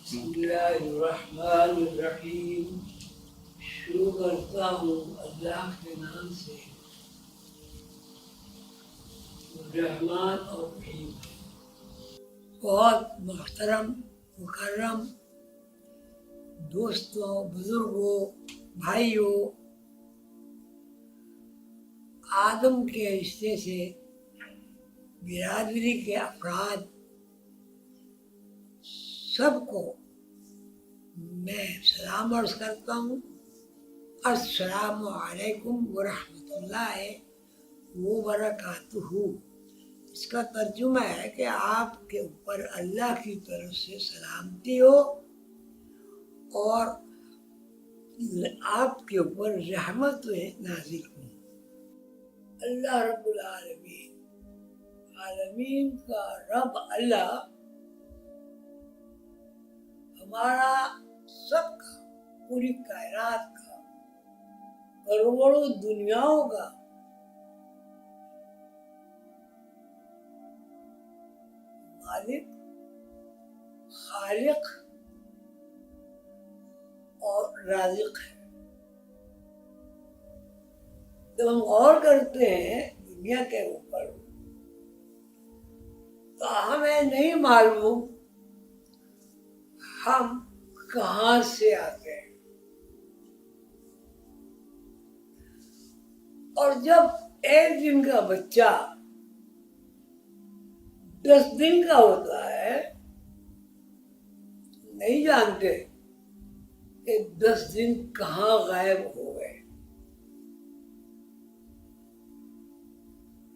بسم اللہ الرحمن الرحیم۔ شروع کرتا ہوں اللہ کے نام سے، رحمان اور رحیم۔ بہت محترم مکرم دوستوں، بزرگوں، بھائیوں، آدم کے رشتے سے برادری کے افراد سب کو میں سلام عرض کرتا ہوں۔ السلام علیکم ورحمۃ اللہ وبرکاتہ۔ اس کا ترجمہ ہے کہ آپ کے اوپر اللہ کی طرف سے سلامتی ہو اور آپ کے اوپر رحمت نازل ہو۔ اللہ رب العالمین، عالمین کا رب اللہ ہمارا سب کا، پوری کائنات کا، کروڑوں دنیاؤں کا مالک، خالق اور رازق ہے۔ جب ہم غور کرتے ہیں دنیا کے اوپر تو ہمیں نہیں معلوم ہم کہاں سے آتے ہیں، اور جب ایک دن کا بچہ 10 دن کا ہوتا ہے، نہیں جانتے کہ 10 دن کہاں غائب ہو گئے۔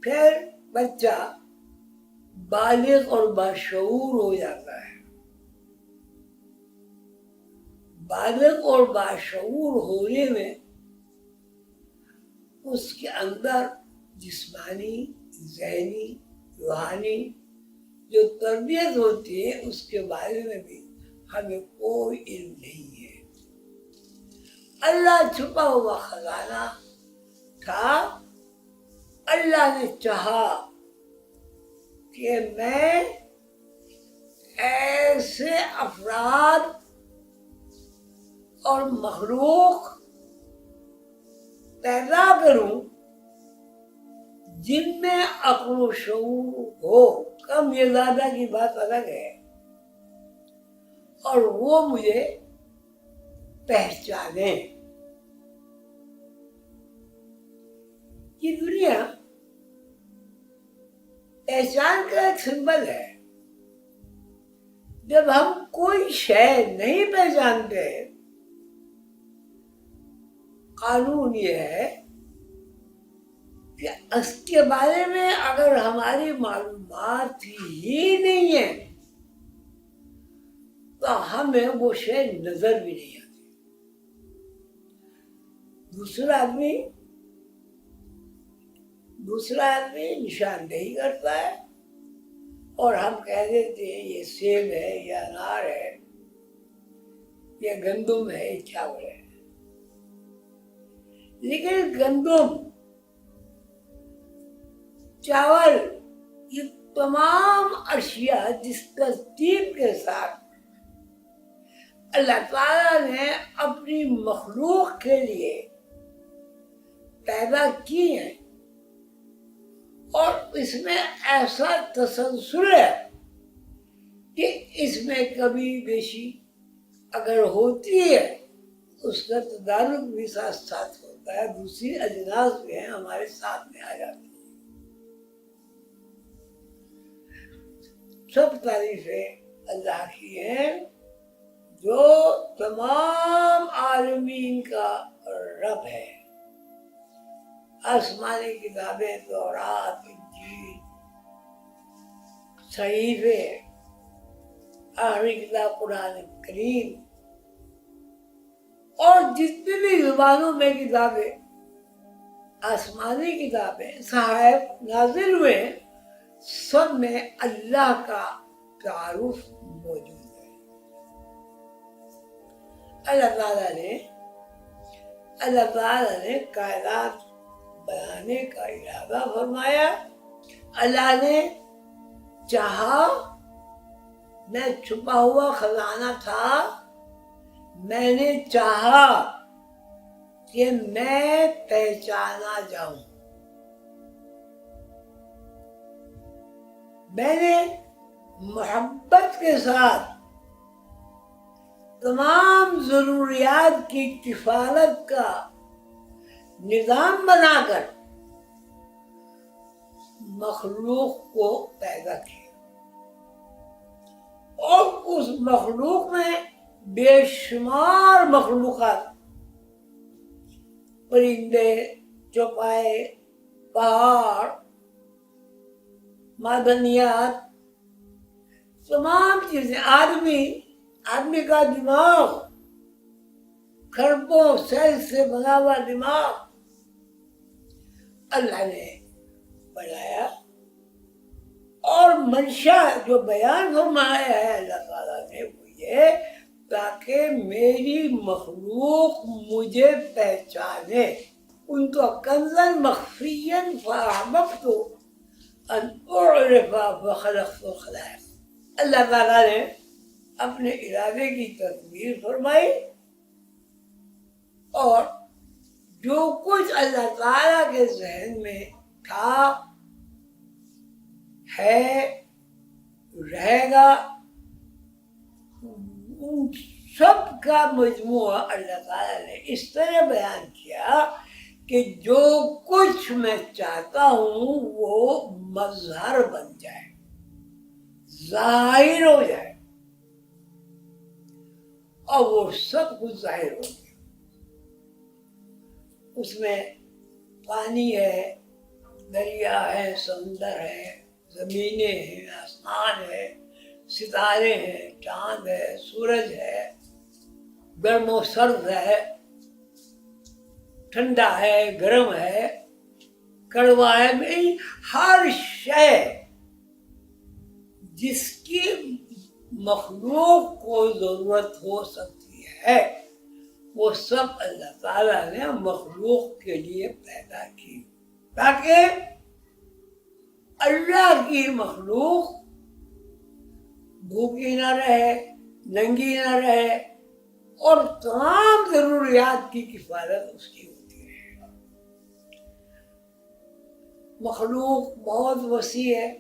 پھر بچہ بالغ اور باشعور ہو جاتا ہے۔ بالغ اور باشعور ہونے میں اس کے اندر جسمانی، ذہنی، روحانی جو تربیت ہوتی ہے اس کے بارے میں بھی ہمیں کوئی علم نہیں ہے۔ اللہ چھپا ہوا خزانہ تھا۔ اللہ نے چاہا کہ میں ایسے افراد اور مخلوق پیدا کروں جن میں عقل و شعور ہو، کم یا زیادہ کی بات الگ ہے، اور وہ مجھے پہچانے۔ یہ دنیا پہچان کا ایک سمبل ہے۔ جب ہم کوئی شے نہیں پہچانتے، قانون یہ ہے کہ اس کے بارے میں اگر ہماری معلومات ہی نہیں ہے تو ہمیں وہ شے نظر بھی نہیں آتی۔ دوسرا آدمی نشاندہی کرتا ہے اور ہم کہہ دیتے ہیں یہ سیب ہے، یہ انار ہے، یہ گندم ہے، یہ چاول ہے۔ لیکن گندم، چاول، یہ تمام اشیاء جس ترتیب کے ساتھ اللہ تعالیٰ نے اپنی مخلوق کے لیے پیدا کی ہیں، اور اس میں ایسا تسلسل ہے کہ اس میں کبھی بیشی اگر ہوتی ہے اس کا تدارک بھی ساتھ ساتھ ہوتا ہے، دوسری اجناس بھی ہیں ہمارے ساتھ میں آ جاتی ہیں۔ سب تعریفیں اللہ کی ہیں جو تمام عالمین کا رب ہے۔ آسمانی کتابیں، تورات، انجیل، صحیفے، آخری کتاب قرآن کریم، اور جتنی بھی زبانوں میں کتابیں، آسمانی کتابیں، صحائف نازل ہوئے ہیں، سب میں اللہ کا تعارف موجود ہے۔ اللہ تعالیٰ نے کائنات بنانے کا ارادہ فرمایا۔ اللہ نے چاہا میں چھپا ہوا خزانہ تھا، میں نے چاہا کہ میں پہچانا جاؤں، میں نے محبت کے ساتھ تمام ضروریات کی کفالت کا نظام بنا کر مخلوق کو پیدا کیا، اور اس مخلوق میں بے شمار مخلوقات، پرندے، چوپائے، پہاڑ، معدنیات، تمام چیزیں، آدمی کا دماغ، کھربوں سیل سے بنا ہوا دماغ اللہ نے بنایا، اور منشا جو بیان فرمایا ہے اللہ تعالیٰ نے وہ یہ تاکہ میری مخلوق مجھے پہچانے، ان کو کنزن مخفین فاحببت ان اعرف فخلقت الخلائق۔ اللہ تعالیٰ نے اپنے ارادے کی تدبیر فرمائی، اور جو کچھ اللہ تعالیٰ کے ذہن میں تھا، ہے، رہے گا، ان سب کا مجموعہ اللہ تعالیٰ نے اس طرح بیان کیا کہ جو کچھ میں چاہتا ہوں وہ مظہر بن جائے، ظاہر ہو جائے، اور وہ سب کچھ ظاہر ہو گیا۔ اس میں پانی ہے، دریا ہے، سمندر ہے، زمینیں ہیں، آسمان ہے، ستارے ہیں، چاند ہے، سورج ہے، گرم و سرد ہے، ٹھنڈا ہے، گرم ہے، کڑوا ہے، ہر شے جس کی مخلوق کو ضرورت ہو سکتی ہے وہ سب اللہ تعالیٰ نے مخلوق کے لیے پیدا کی، تاکہ اللہ کی مخلوق بھوکی نہ رہے، ننگی نہ رہے، اور تمام ضروریات کی کفالت اس کی ہوتی رہے۔ مخلوق بہت وسیع ہے،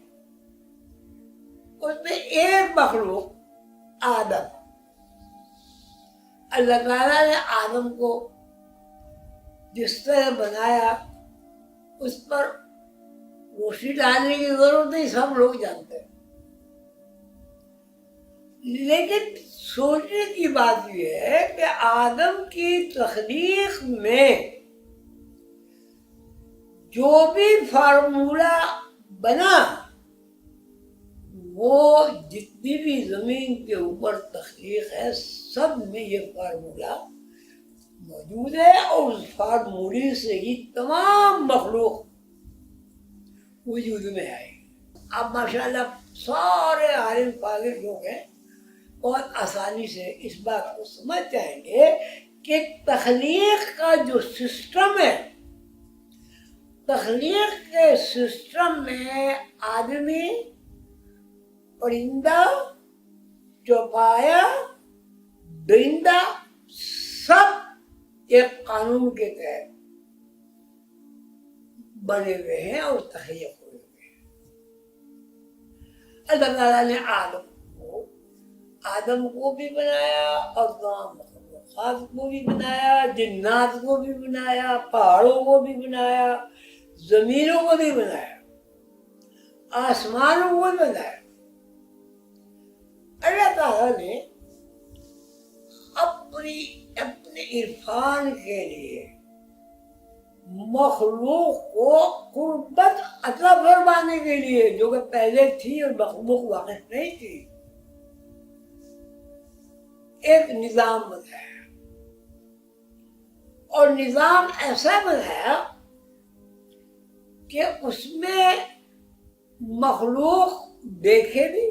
اس میں ایک مخلوق آدم، اللہ تعالیٰ نے آدم کو جس طرح بنایا اس پر روشنی ڈالنے کی ضرورت نہیں، سب لوگ جانتے ہیں، لیکن سوچنے کی بات یہ ہے کہ آدم کی تخلیق میں جو بھی فارمولہ بنا، وہ جتنی بھی زمین کے اوپر تخلیق ہے سب میں یہ فارمولہ موجود ہے، اور اس فارمولے سے ہی تمام مخلوق وجود میں آئے۔ اب ماشاءاللہ سارے عالم فاضل لوگ ہیں، بہت آسانی سے اس بات کو سمجھ جائیں گے کہ تخلیق کا جو سسٹم ہے، تخلیق کے سسٹم میں آدمی، پرندہ، چوپایا، درندہ، سب ایک قانون کے تحت بنے ہوئے ہیں اور تخلیق ہوئے ہوئے ہیں۔ اللہ تعالیٰ نے آدم کو بھی بنایا، اور تمام مخلوقات کو بھی بنایا، جنات کو بھی بنایا، پہاڑوں کو بھی بنایا، زمینوں کو بھی بنایا، آسمانوں کو بھی بنایا۔ اللہ تعالیٰ نے اپنے عرفان کے لیے مخلوق کو قربت عطا فرمانے کے لیے، جو کہ پہلے تھی اور مخلوق واقف نہیں تھی، ایک نظام بنایا، اور نظام ایسا بنایا کہ اس میں مخلوق دیکھے بھی،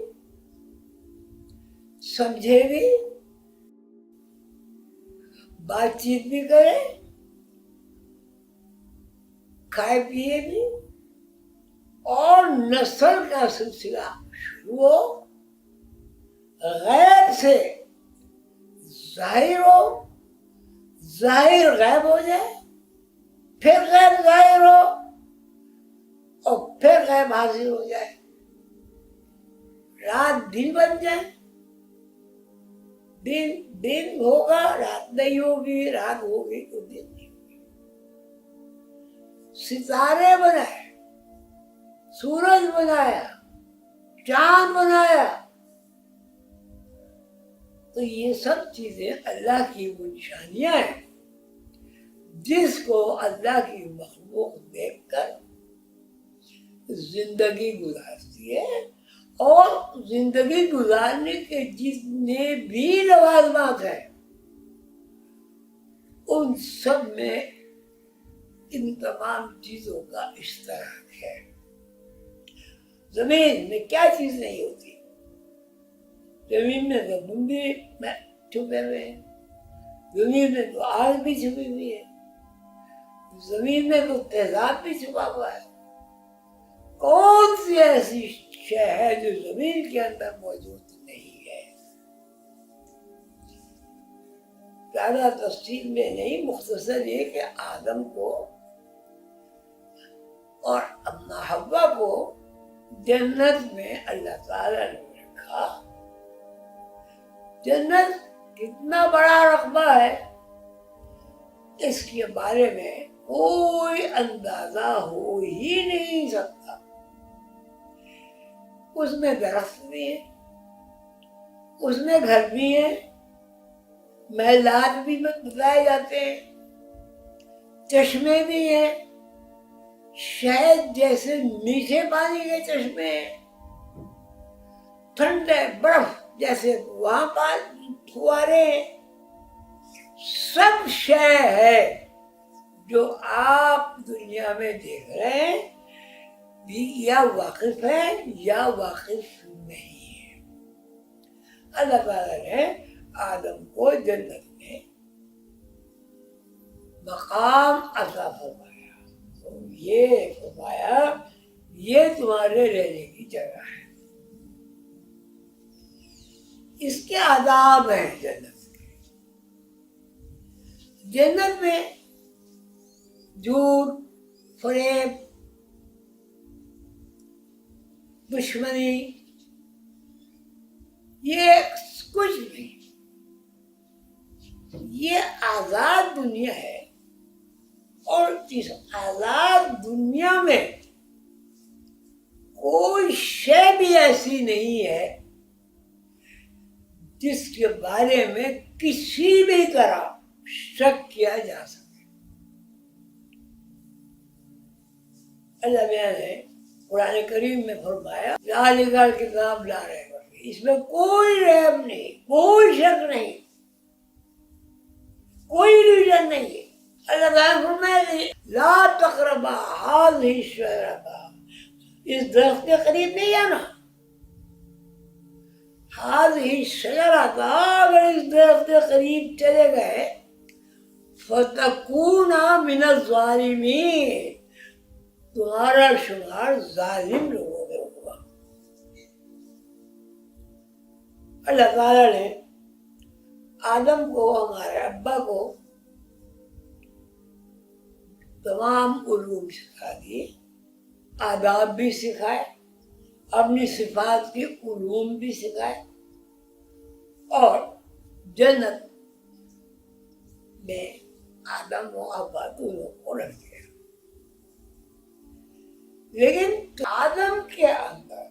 سمجھے بھی، بات چیت بھی کرے، کھائے پیے بھی، اور نسل کا سلسلہ شروع ہو غیب سے ظاہر ہو، ظاہر غیب ہو جائے، پھر غیب ظاہر ہو اور پھر غیب حاضر ہو جائے، رات دن بن جائے، دن ہوگا رات نہیں ہوگی، رات ہوگی تو دن نہیں ہوگی، ستارے بنائے، سورج بنایا، چاند بنایا، تو یہ سب چیزیں اللہ کی وہ نشانیاں ہیں جس کو اللہ کی مخلوق دیکھ کر زندگی گزارتی ہے، اور زندگی گزارنے کے جتنے بھی لوازمات ہیں ان سب میں ان تمام چیزوں کا اشتراک ہے۔ زمین میں کیا چیز نہیں ہوتی؟ زمین میں تو بندی میں چھپے ہوئے ہیں، زمین میں تو آگ بھی چھپی ہوئی ہے، زمین میں تو تیزاب بھی چھپا ہوا ہے۔ کون سی ایسی شے ہے جو زمین کے اندر موجود نہیں ہے؟ زیادہ تفصیل میں نہیں، مختصر یہ کہ آدم کو اور اما حوا کو جنت میں اللہ تعالیٰ نے رکھا۔ جنت کتنا بڑا رقبہ ہے اس کے بارے میں کوئی اندازہ ہو ہی نہیں سکتا۔ اس میں درخت بھی ہیں، اس میں گھر بھی ہیں، محلات بھی بتائے جاتے ہیں، چشمے بھی ہیں، شہد جیسے میٹھے پانی کے چشمے ہیں، ٹھنڈے برف جیسے وہاں پر فوارے ہیں، سب شے ہے جو آپ دنیا میں دیکھ رہے ہیں، یا واقف ہے یا واقف نہیں ہے۔ اللہ تعالیٰ نے آدم کو جنت میں مقام عطا فرمایا، تو یہ فرمایا یہ تمہارے رہنے کی جگہ ہے۔ اس کے آداب ہیں جنت کے۔ جنت میں جھوٹ، فریب، دشمنی یہ کچھ نہیں، یہ آزاد دنیا ہے، اور اس آزاد دنیا میں کوئی شے بھی ایسی نہیں ہے جس کے بارے میں کسی بھی طرح شک کیا جا سکے۔ اللہ میاں نے قرآن کریم میں فرمایا ذالک الکتاب لا ریب فیہ، اس میں کوئی ریب نہیں، کوئی شک نہیں، کوئی ریجن نہیں ہے۔ اللہ تعالیٰ فرمایا لا تقربا هذه الشجرة، اس درخت کے قریب نہیں آنا۔ هذه الشجرة، اگر اس درخت کے قریب چلے گئے فتکون من الظالمین، تمہارا شمار ظالم لوگوں میں ہوگا۔ اللہ تعالیٰ نے آدم کو، ہمارے ابا کو، تمام علوم سکھا دیے، آداب بھی سکھائے، اپنی صفات کی علوم بھی سکھائے، اور جنت میں آدم و ابا دونوں کو رکھ دیا۔ لیکن آدم کے اندر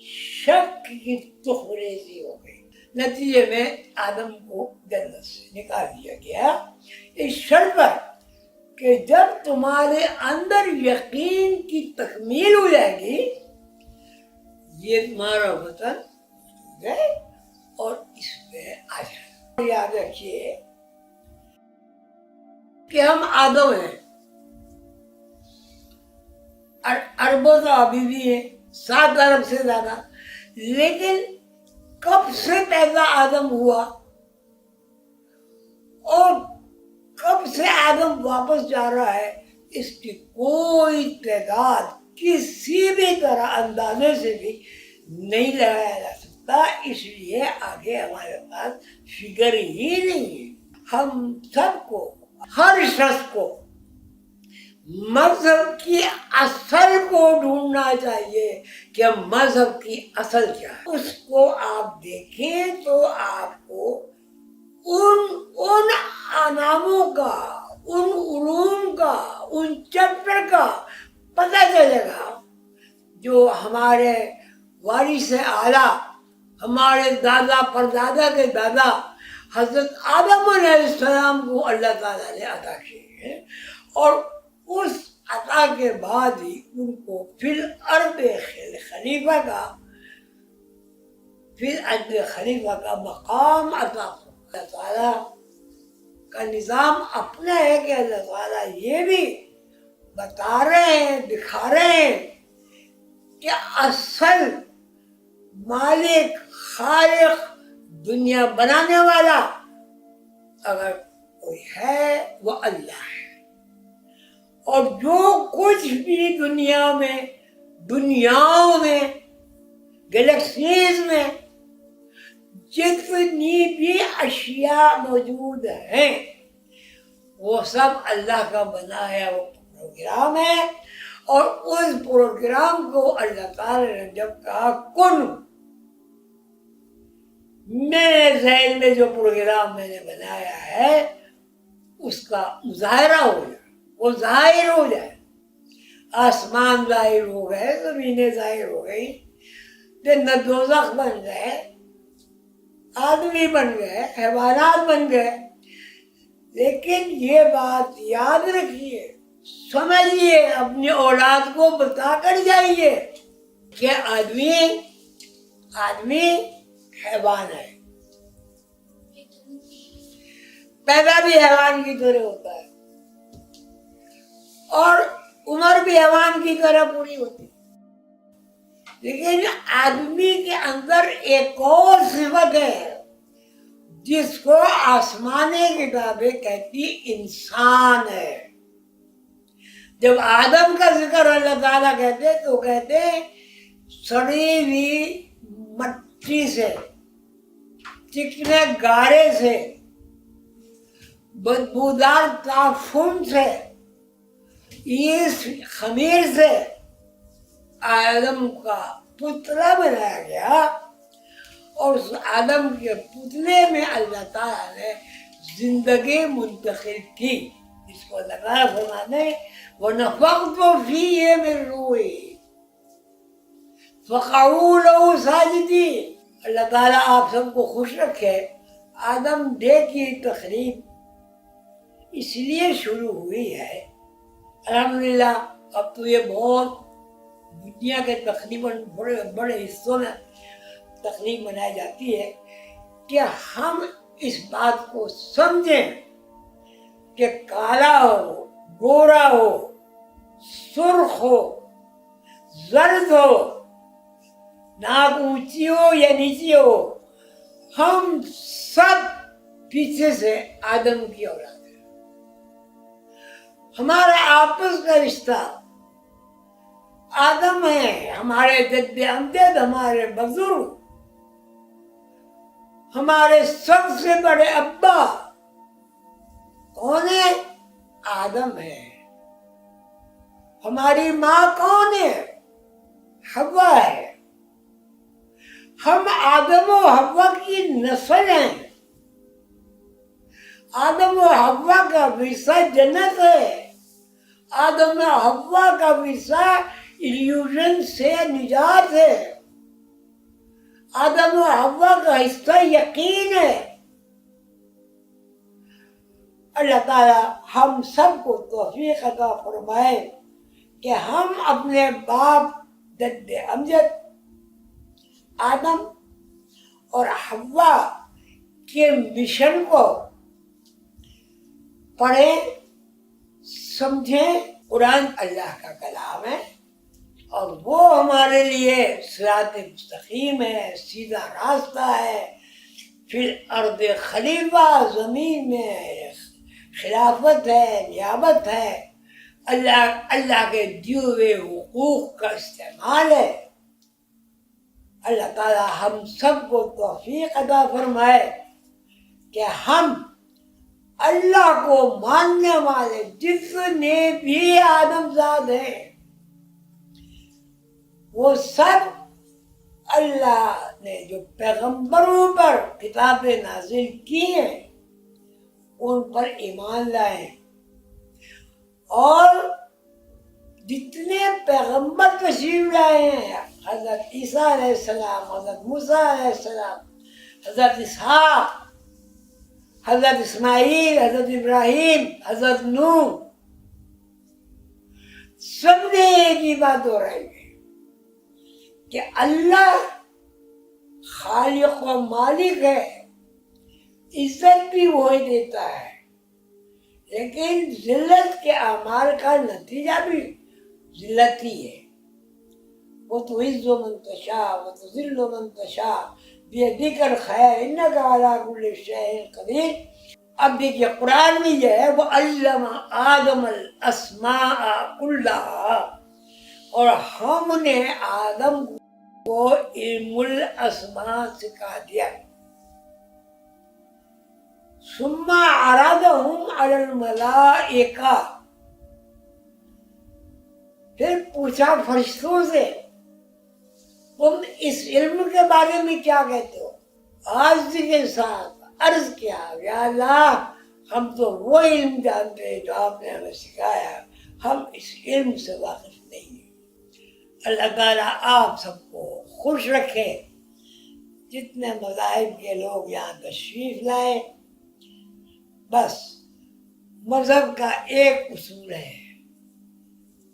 شک کی تخریزی ہو گئی، نتیجے میں آدم کو جنت سے نکال دیا گیا، اس شرط پر کہ جب تمہارے اندر یقین کی تکمیل ہو جائے گی، یہ تمہارا وطن ہے اور اس میں آ جائے۔ یاد رکھیے کہ ہم آدم ہیں، اربوں تو ابھی بھی ہیں، 7 ارب سے زیادہ، لیکن کب سے پیدا آدم ہوا اور کب سے آدم واپس جا رہا ہے، اس کی کوئی تعداد کسی بھی طرح اندازے سے بھی نہیں لگایا جا سکتا۔ سکتا، اس لیے آگے ہمارے پاس فکر ہی نہیں ہے۔ ہم سب کو، ہر شخص کو مذہب کی اصل کو ڈھونڈنا چاہیے کہ مذہب کی اصل کیا ہے۔ اس کو آپ دیکھیں تو آپ کو ان ناموں کا، ان علوم کا، ان چیپٹر کا پتہ چلے گا جو ہمارے وارث اعلیٰ، ہمارے دادا پردادا کے دادا حضرت آدم علیہ السلام کو اللہ تعالیٰ نے عطا کیے ہیں، اور اس عطا کے بعد ہی ان کو فی الارض خلیفہ کا مقام عطا ہوا۔ اللہ تعالیٰ کا نظام اپنا ہے کہ اللہ تعالیٰ یہ بھی بتا رہے ہیں، دکھا رہے ہیں کہ اصل مالک، خالق، دنیا بنانے والا اگر کوئی ہے وہ اللہ ہے۔ اور جو کچھ بھی دنیا میں، دنیاؤں میں، گلیکسیز میں جتنی بھی اشیاء موجود ہیں وہ سب اللہ کا بنایا وہ پروگرام ہے، اور اس پروگرام کو اللہ تعالی نے جب کہا کن، میرے ذہن میں جو پروگرام میں نے بنایا ہے اس کا مظاہرہ ہو جائے، وہ ظاہر ہو جائے۔ آسمان ظاہر ہو گئے، زمینیں ظاہر ہو گئی، جنت دوزخ بن گئے، آدمی بن گئے، حیوانات بن گئے۔ لیکن یہ بات یاد رکھیے، سمجھیے، اپنی اولاد کو بتا کر جائیے کہ آدمی حیوان ہے، پیدا بھی حیوان کی طرح ہوتا ہے اور عمر بھی حیوان کی طرح پوری ہوتی ہے۔ لیکن آدمی کے اندر ایک اور صفت ہے جس کو آسمانی کتابیں کہتی انسان ہے۔ جب آدم کا ذکر اللہ تعالیٰ کہتے تو کہتے سڑی ہوئی مٹی سے، چکنے گارے سے، بدبودار تعفن سے، اس خمیر سے آدم کا پتلا بنایا گیا، اور اس آدم کے پتلے میں اللہ تعالیٰ نے زندگی منتقل کی، جس کو اللہ تعالیٰ فرماتے ہیں وَنَفَخْتُ فِيهِ مِن رُوحِي فَقَعُوا لَهُ سَاجِدِينَ۔ اللہ تعالیٰ آپ سب کو خوش رکھے۔ آدم ڈے کی تقریب اس لیے شروع ہوئی ہے، الحمدللہ اب تو یہ بہت دنیا کے تقریباً بڑے حصوں میں تقریب منائی جاتی ہے کہ ہم اس بات کو سمجھیں کہ کالا ہو، گورا ہو، سرخ ہو، زرد ہو، ناک اونچی ہو یا نیچی ہو، ہم سب پیچھے سے آدم کی اولاد ہیں۔ ہمارا آپس کا رشتہ آدم ہے، ہمارے جد امجد، ہمارے بزرگ، ہمارے سب سے بڑے ابا کون ہے؟ آدم ہے۔ ہماری ماں کون ہے؟ حوا ہے۔ ہم آدم و حوا کی نسل ہیں۔ آدم و حوا کا ورثہ جنت ہے۔ آدم و حوا کا ورثہ ایلیوژن سے نجات ہے۔ آدم و حوا کا حصہ یقین ہے۔ اللہ تعالیٰ ہم سب کو توفیق عطا فرمائے کہ ہم اپنے باپ جد امجد آدم اور حوا کے مشن کو پڑھیں، سمجھیں۔ قرآن اللہ کا کلام ہے اور وہ ہمارے لیے صراط مستقیم ہے، سیدھا راستہ ہے۔ پھر ارض خلیفہ، زمین میں خلافت ہے، نیابت ہے، اللہ کے دیے ہوئے حقوق کا استعمال ہے۔ اللہ تعالیٰ ہم سب کو توفیق عطا فرمائے کہ ہم اللہ کو ماننے والے جتنے بھی آدمزاد ہیں وہ سب اللہ نے جو پیغمبروں پر کتابیں نازل کی ہیں ان پر ایمان لائے، اور جتنے پیغمبر تشریف لائے ہیں، حضرت عیسیٰ علیہ السلام، حضرت موسیٰ علیہ السلام، حضرت اسحاق، حضرت اسماعیل، حضرت ابراہیم، حضرت نوح، سب نے ایک ہی بات ہو رہی ہے کہ اللہ خالق و مالک ہے، عزت بھی وہی دیتا ہے، لیکن ذلت کے اعمال کا نتیجہ بھی ذلت ہی ہے۔ وَتُعِزُّ مَن تَشَاءُ وَتُذِلُّ مَن تَشَاءُ بِيَدِكَ الْخَيْرُ إِنَّكَ عَلَىٰ كُلِّ شَيْءٍ قَدِيرٌ۔ اب دیکھیے قرآن میں یہ ہے وَعَلَّمَ آدَمَ الْأَسْمَاءَ كُلَّهَا، اور ہم نے آدم کو علم الاسماء سکھا دیا۔ ثم عرضهم على الملائکہ، پھر پوچھا فرشتوں سے تم اس علم کے بارے میں کیا کہتے ہو؟ عاجزی کے ساتھ عرض کیا یا اللہ ہم تو وہ علم جانتے ہیں جو آپ نے ہمیں سکھایا، ہم اس علم سے واقف نہیں ہیں۔ اللہ تعالیٰ آپ سب کو خوش رکھے۔ جتنے مذاہب کے لوگ یہاں تشریف لائے، بس مذہب کا ایک اصول ہے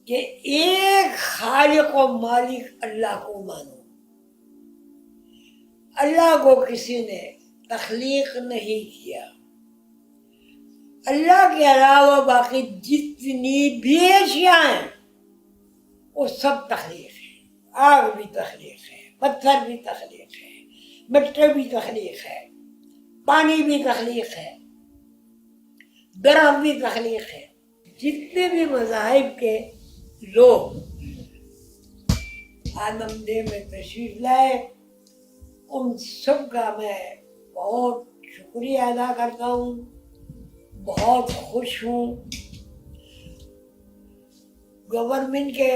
کہ ایک خالق و مالک اللہ کو مانو۔ اللہ کو کسی نے تخلیق نہیں کیا، اللہ کے علاوہ باقی جتنی بھی اشیاء ہیں وہ سب تخلیق ہے۔ آگ بھی تخلیق ہے، پتھر بھی تخلیق ہے، مٹی بھی تخلیق ہے، پانی بھی تخلیق ہے، درخت بھی تخلیق ہے۔ جتنے بھی مذاہب کے لوگ آدم دہ میں تشریف لائے ان سب کا میں بہت شکریہ ادا کرتا ہوں، بہت خوش ہوں۔ گورنمنٹ کے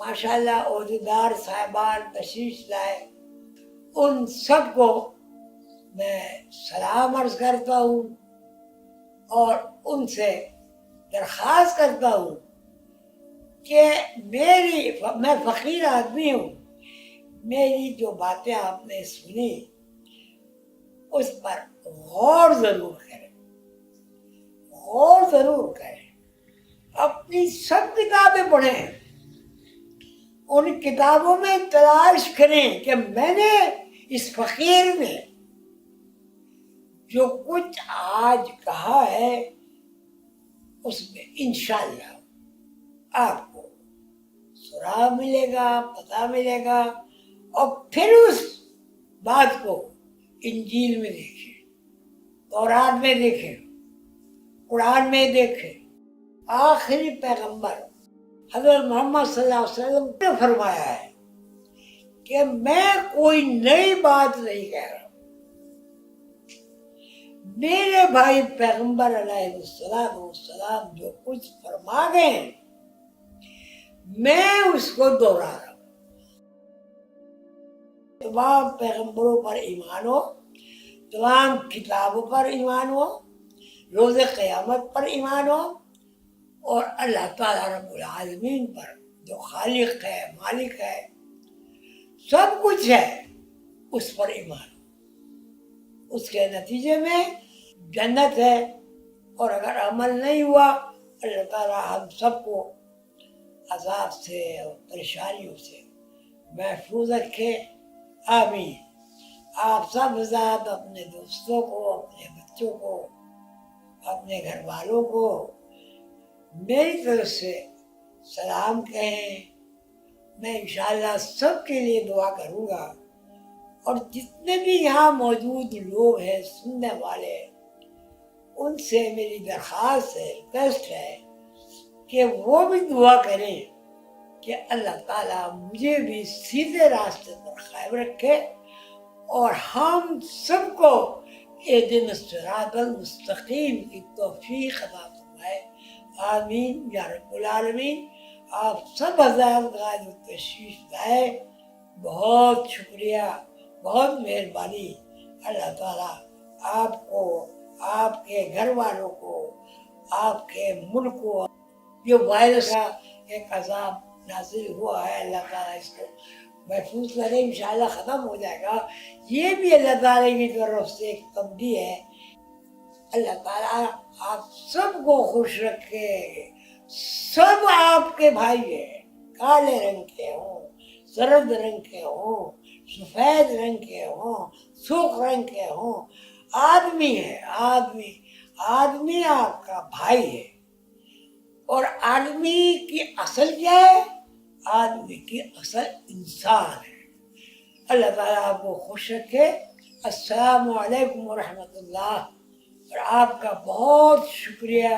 ماشاءاللہ عہدیدار صاحبان تشریف لائے، ان سب کو میں سلام عرض کرتا ہوں اور ان سے درخواست کرتا ہوں کہ میں فقیر آدمی ہوں، میری جو باتیں آپ نے سنی اس پر غور ضرور کریں، غور ضرور کریں، اپنی سب کتابیں پڑھیں، ان کتابوں میں تلاش کریں کہ میں نے اس فقیر نے جو کچھ آج کہا ہے اس میں انشاءاللہ آپ کو سراغ ملے گا، پتہ ملے گا، اور پھر اس بات کو انجیل میں دیکھیں، تورات میں دیکھیں، قرآن میں دیکھیں۔ آخری پیغمبر حضرت محمد صلی اللہ علیہ وسلم نے فرمایا ہے کہ میں کوئی نئی بات نہیں کہہ رہا، میرے بھائی پیغمبر علیہ السلام جو کچھ فرما گئے ہیں میں اس کو دوہرا رہا ہوں۔ تمام پیغمبروں پر ایمان ہو، تمام کتابوں پر ایمان ہو، روز قیامت پر ایمان ہو، اور اللہ تعالیٰ رب العالمین پر جو خالق ہے، مالک ہے، سب کچھ ہے، اس پر ایمان ہو۔ اس کے نتیجے میں جنت ہے، اور اگر عمل نہیں ہوا اللہ تعالیٰ ہم سب کو عذاب سے اور پریشانیوں سے محفوظ رکھے، آمین۔ آپ سب حضرات اپنے دوستوں کو، اپنے بچوں کو، اپنے گھر والوں کو میری طرف سے سلام کہیں۔ میں انشاءاللہ سب کے لیے دعا کروں گا، اور جتنے بھی یہاں موجود لوگ ہیں سننے والے، ان سے میری درخواست ہے، ریکویسٹ ہے کہ وہ بھی دعا کریں کہ اللہ تعالیٰ مجھے بھی سیدھے راستے پر قائم رکھے اور ہم سب کو اہدنا الصراط المستقیم کی توفیق عطا فرمائے، آمین یا رب العالمین۔ آپ سب حضرات غائب تشریف لائے، بہت شکریہ، بہت مہربانی۔ اللہ تعالیٰ آپ کو، آپ کے گھر والوں کو، آپ کے ملک کو، جو وائرس کا ایک عذاب نازل ہوا ہے، اللہ تعالیٰ اس کو محفوظ کرے، انشاءاللہ ختم ہو جائے گا۔ یہ بھی اللہ تعالیٰ کی طرف سے ایک تبدیل ہے۔ اللہ تعالیٰ آپ سب کو خوش رکھے۔ سب آپ کے بھائی ہیں، کالے رنگ کے ہوں، زرد رنگ کے ہوں، سفید رنگ کے ہوں، سرخ رنگ کے ہوں، آدمی ہے، آدمی آپ کا بھائی ہے۔ اور آدمی کی اصل کیا ہے؟ آدمی کی اصل انسان ہے۔ اللہ تعالیٰ آپ کو خوش رکھے۔ السلام علیکم ورحمۃ اللہ، اور آپ کا بہت شکریہ۔